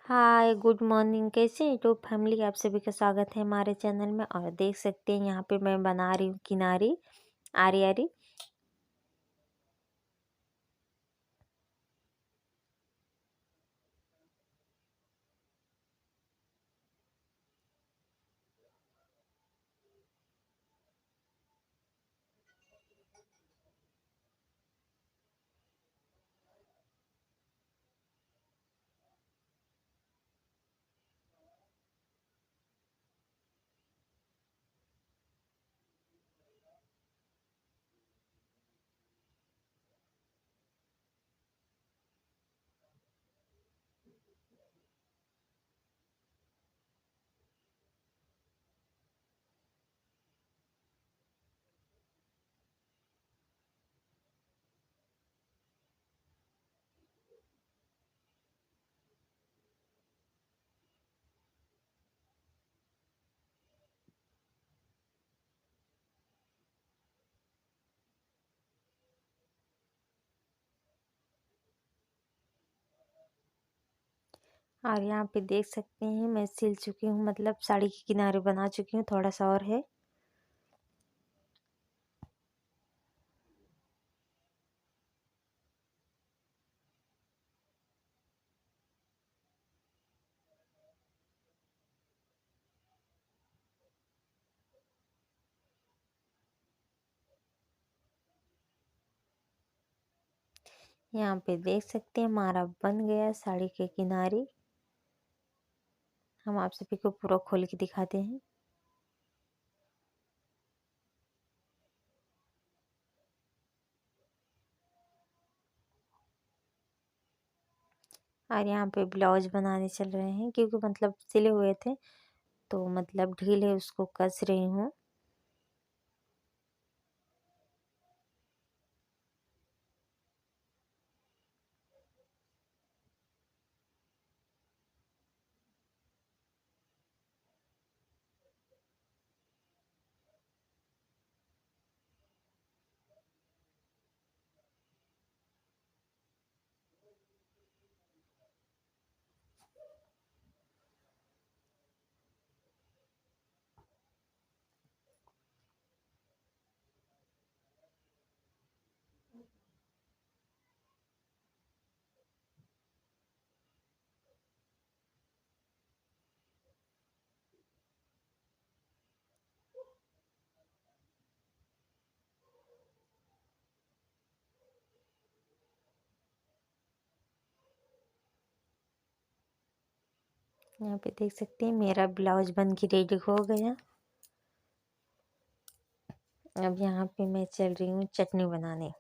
Hi good morning. कैसे YouTube family, आप सभी का स्वागत है हमारे चैनल में। और देख सकते हैं यहाँ पे मैं बना रही हूँ किनारी, आरी आरी। और यहाँ पे देख सकते हैं मैं सिल चुकी हूँ, मतलब साड़ी के किनारे बना चुकी हूँ, थोड़ा सा और है। यहाँ पे देख सकते हैं हमारा बन गया साड़ी के किनारे। हम आप सभी को पूरा खोल के दिखाते हैं। और यहाँ पे ब्लाउज बनाने चल रहे हैं, क्योंकि मतलब सिले हुए थे तो मतलब ढीले उसको कस रही हूँ। यहाँ पे देख सकते हैं मेरा ब्लाउज बन के रेडी हो गया। अब यहाँ पे मैं चल रही हूँ चटनी बनाने।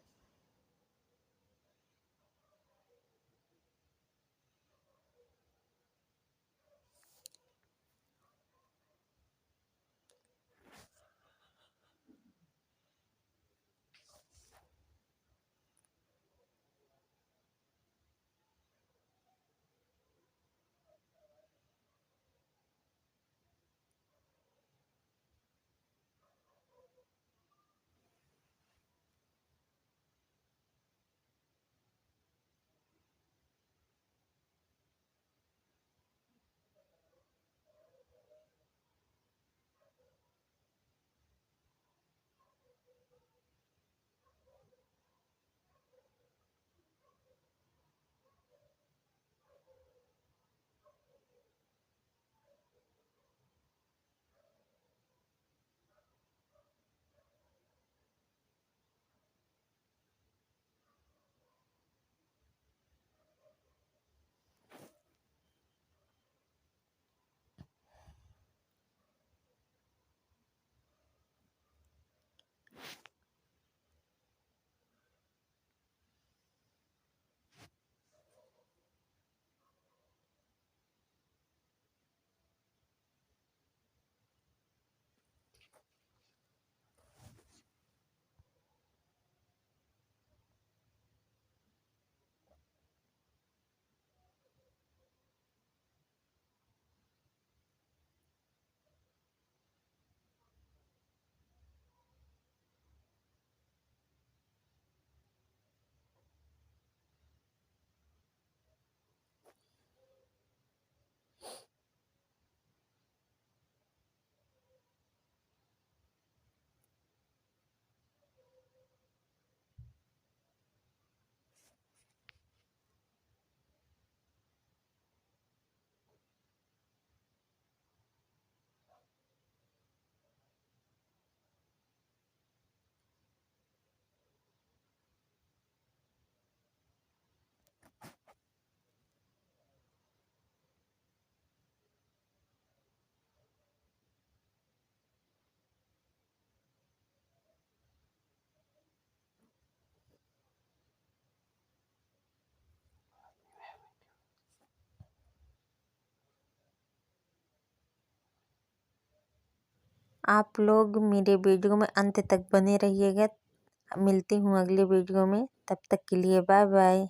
आप लोग मेरे वीडियो में अंत तक बने रहिएगा। मिलती हूँ अगले वीडियो में, तब तक के लिए बाय बाय।